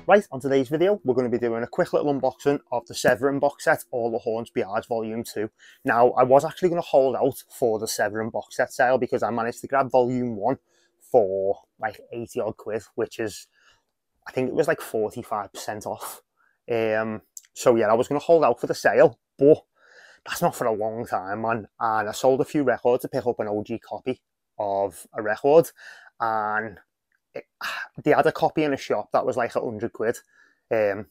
Right, on today's video, we're going to be doing a quick little unboxing of the Severin box set, All the Hornsby Eyes Volume 2. Now, I was actually going to hold out for the Severin box set sale because I managed to grab Volume 1 for like 80 odd quid, which is, I think it was like 45% off. So yeah, I was going to hold out for the sale, but that's not for a long time, man. And I sold a few records to pick up an OG copy of a record, and they had a copy in a shop that was like 100 quid.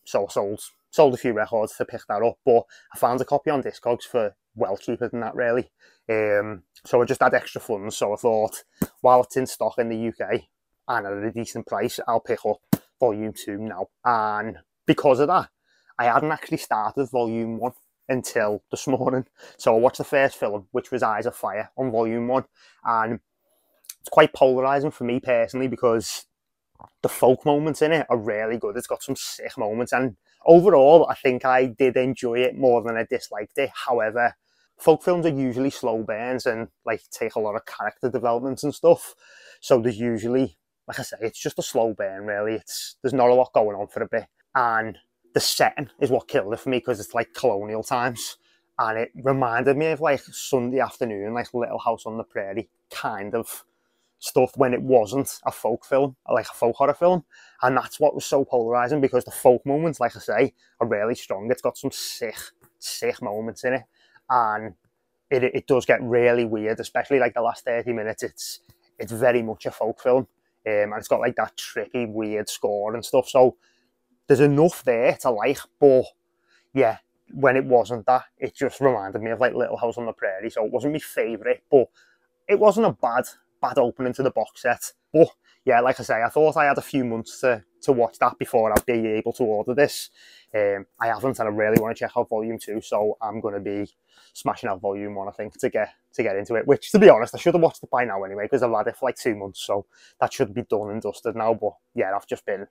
So I sold a few records to pick that up, but I found a copy on Discogs for well cheaper than that, really. So I just had extra funds, so I thought, while it's in stock in the UK and at a decent price, I'll pick up Volume 2 now. And because of that, I hadn't actually started Volume 1 until this morning. So I watched the first film, which was Eyes of Fire, on Volume 1, and it's quite polarising for me personally because the folk moments in it are really good. It's got some sick moments, and overall I think I did enjoy it more than I disliked it. However, folk films are usually slow burns and like take a lot of character development and stuff, so there's usually, like I say, it's just a slow burn really. There's not a lot going on for a bit, and the setting is what killed it for me because it's like colonial times, and it reminded me of like Sunday afternoon, like Little House on the Prairie kind of stuff, when it wasn't a folk film, like a folk horror film. And that's what was so polarising, because the folk moments, like I say, are really strong. It's got some sick moments in it, and it does get really weird, especially like the last 30 minutes. It's very much a folk film, and it's got like that trippy weird score and stuff, so there's enough there to like. But yeah, when it wasn't that, it just reminded me of like Little House on the Prairie. So it wasn't my favourite, but it wasn't a bad opening to the box set. But yeah, like I say, I thought I had a few months to watch that before I'd be able to order this. I haven't, and I really want to check out Volume 2, so I'm going to be smashing out Volume 1, I think, to get into it, which, to be honest, I should have watched it by now anyway, because I've had it for like 2 months, so that should be done and dusted now. But yeah, I've just been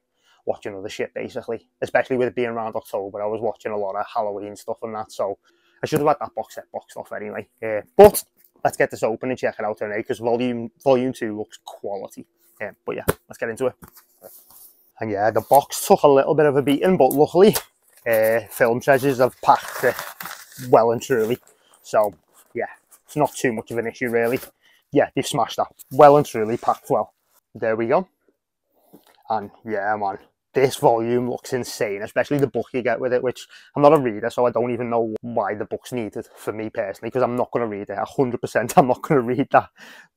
watching other shit, basically, especially with it being around October. I was watching a lot of Halloween stuff and that, so I should have had that box set boxed off anyway. But let's get this open and check it out today, because volume 2 looks quality. But yeah, let's get into it. And yeah, the box took a little bit of a beating, but luckily Film Treasures have packed it well and truly. So yeah, it's not too much of an issue really. Yeah, they've smashed that. Well and truly packed well. There we go. And yeah, man, this volume looks insane, especially the book you get with it, which I'm not a reader, so I don't even know why the book's needed for me personally, because I'm not going to read it. 100% I'm not going to read that.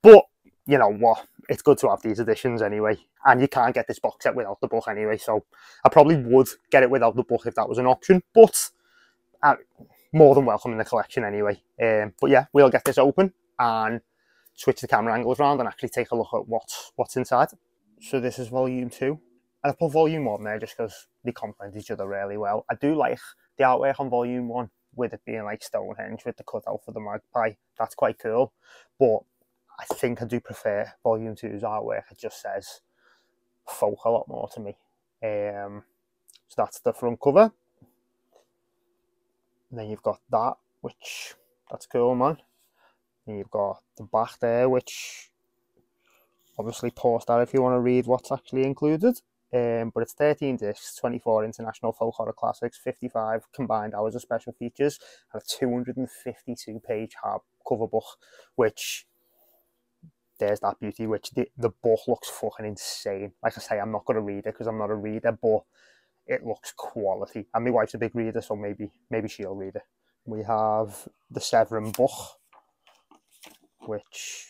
But you know what? It's good to have these editions anyway. And you can't get this box set without the book anyway, so I probably would get it without the book if that was an option. But more than welcome in the collection anyway. But yeah, we'll get this open and switch the camera angles around and actually take a look at what's inside. So this is Volume 2. And I put Volume 1 there just because they complement each other really well. I do like the artwork on Volume 1, with it being like Stonehenge with the cutout for the magpie. That's quite cool. But I think I do prefer Volume 2's artwork. It just says folk a lot more to me. So that's the front cover. And then you've got that, which, that's cool, man. And you've got the back there, which obviously pause that if you want to read what's actually included. But it's 13 discs, 24 international folk horror classics, 55 combined hours of special features, and a 252-page hardcover book, which, there's that beauty, which the book looks fucking insane. Like I say, I'm not going to read it because I'm not a reader, but it looks quality. And my wife's a big reader, so maybe she'll read it. We have the Severin book, which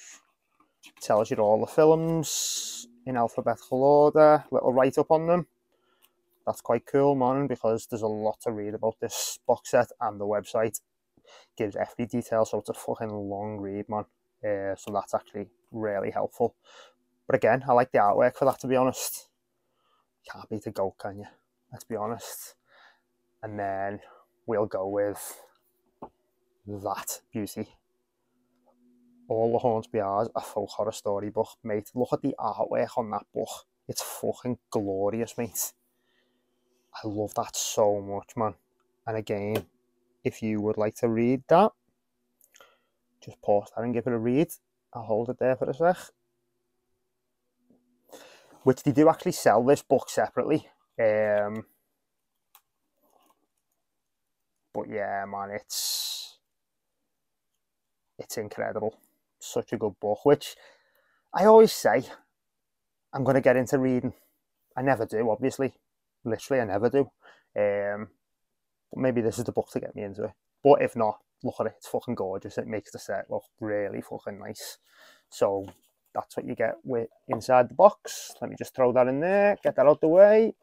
tells you all the films in alphabetical order, little write-up on them. That's quite cool, man, because there's a lot to read about this box set, and the website gives every detail, so it's a fucking long read, man. So that's actually really helpful. But again, I like the artwork for that, to be honest. Can't beat a goat, can you? Let's be honest. And then we'll go with that beauty. All the Hornsby Eyes, a folk horror storybook, mate. Look at the artwork on that book. It's fucking glorious, mate. I love that so much, man. And again, if you would like to read that, just pause that and give it a read. I'll hold it there for a sec. Which they do actually sell this book separately. But yeah, man, it's incredible. Such a good book, which I always say I'm going to get into reading. I never do, obviously. Literally, I never do. But maybe this is the book to get me into it. But if not, look at it. It's fucking gorgeous. It makes the set look really fucking nice. So that's what you get with inside the box. Let me just throw that in there, get that out the way.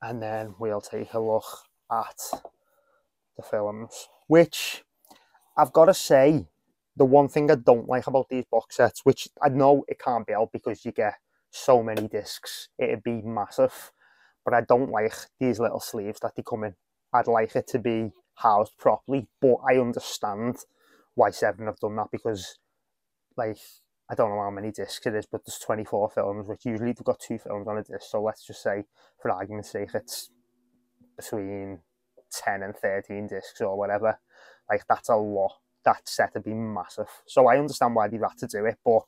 And then we'll take a look at the films, which I've got to say, the one thing I don't like about these box sets, which I know it can't be out because you get so many discs, it'd be massive, but I don't like these little sleeves that they come in. I'd like it to be housed properly, but I understand why Severin have done that because, like, I don't know how many discs it is, but there's 24 films, which usually they've got 2 films on a disc, so let's just say, for argument's sake, it's between 10 and 13 discs or whatever. Like, that's a lot. That set would be massive. So I understand why they've had to do it, but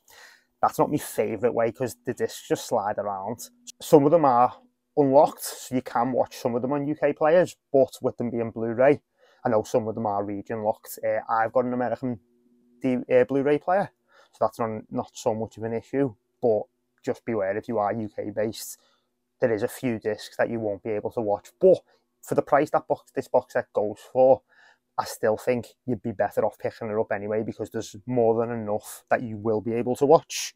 that's not my favourite way because the discs just slide around. Some of them are unlocked, so you can watch some of them on UK players, but with them being Blu-ray, I know some of them are region locked. I've got an American Blu-ray player, so that's not so much of an issue, but just beware if you are UK based, there is a few discs that you won't be able to watch. But for the price that this box set goes for, I still think you'd be better off picking it up anyway because there's more than enough that you will be able to watch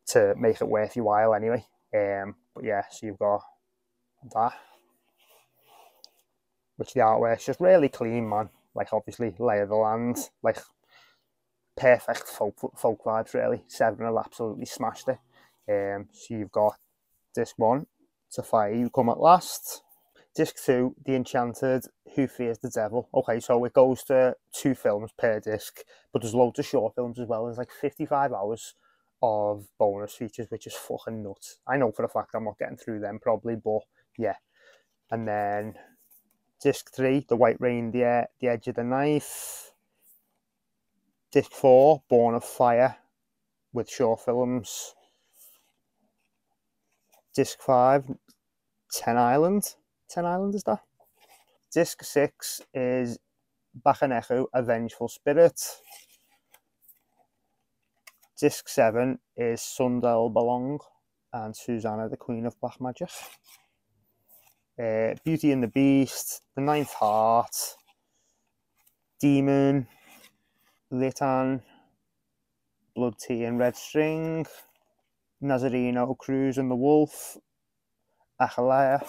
to make it worth your while anyway. But yeah, so you've got that, which the artwork's just really clean, man. Like, obviously, Lay of the Land, like, perfect folk vibes, really. Severin have absolutely smashed it. So you've got disc 1, To Fire You Come at Last. Disc 2, The Enchanted, Who Fears the Devil. Okay, so it goes to 2 films per disc, but there's loads of short films as well. There's like 55 hours of bonus features, which is fucking nuts. I know for a fact I'm not getting through them probably, but yeah. And then disc 3, The White Reindeer, The Edge of the Knife. Disc 4, Born of Fire, with short films. Disc 5, Ten Island. Ten Island is that? Disc 6 is Bachanechu, A Vengeful Spirit. Disc 7 is Sundel Belong and Susanna, the Queen of Black Magic. Beauty and the Beast, The Ninth Heart, Demon, Litan, Blood Tea and Red String, Nazareno, Cruz and the Wolf, Achaliah,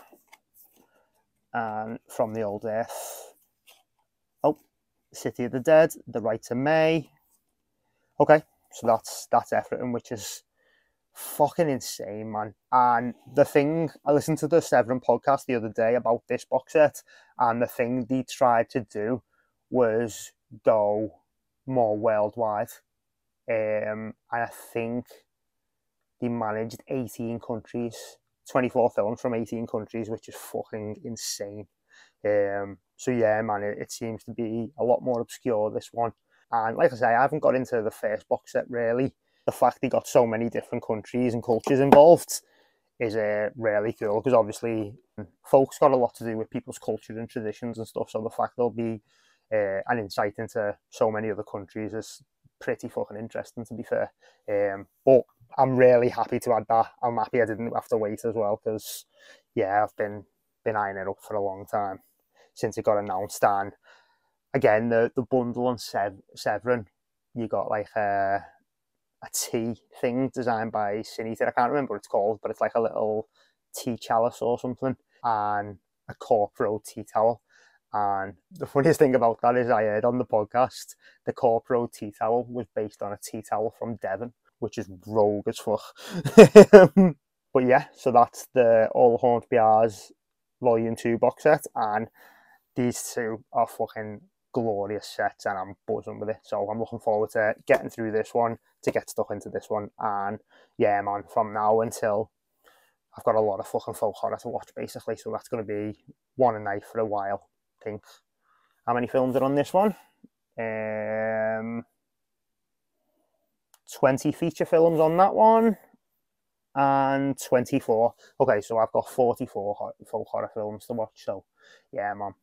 and From the Old Earth. Oh, City of the Dead, The Right to May. Okay, so that's everything, which is fucking insane, man. And the thing, I listened to the Severin podcast the other day about this box set, and the thing they tried to do was go more worldwide. And I think they managed 18 countries, 24 films from 18 countries, which is fucking insane. So yeah, man, it seems to be a lot more obscure, this one. And like I say, I haven't got into the first box set really. The fact they got so many different countries and cultures involved is really cool, because obviously folks got a lot to do with people's culture and traditions and stuff, so the fact there'll be an insight into so many other countries is pretty fucking interesting, to be fair. But I'm really happy to add that. I'm happy I didn't have to wait as well, because yeah, I've been eyeing it up for a long time since it got announced. And again, the bundle on Severin, you got like a tea thing designed by Sinita. I can't remember what it's called, but it's like a little tea chalice or something, and a Corpro tea towel. And the funniest thing about that is I heard on the podcast the Corpro tea towel was based on a tea towel from Devon, which is rogue as fuck. But yeah, so that's the All the Hornsby R's Volume 2 box set, and these two are fucking glorious sets, and I'm buzzing with it. So I'm looking forward to getting through this one to get stuck into this one. And yeah, man, from now until I've got a lot of fucking folk horror to watch, basically. So that's going to be one a night for a while, I think. How many films are on this one? 20 feature films on that one. and 24. Okay, so I've got 44 full horror films to watch. So yeah, man,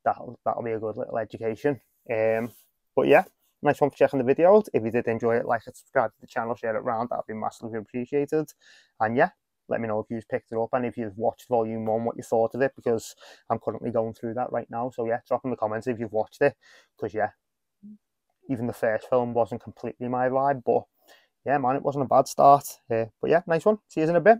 that'll be a good little education. But yeah, nice one for checking the video out. If you did enjoy it, like and subscribe to the channel, share it around. That'd be massively appreciated. And yeah, let me know if you've picked it up and if you've watched volume 1, what you thought of it, because I'm currently going through that right now. So yeah, drop in the comments if you've watched it, because yeah, even the first film wasn't completely my vibe, but yeah, man, it wasn't a bad start. But yeah, nice one. See you in a bit.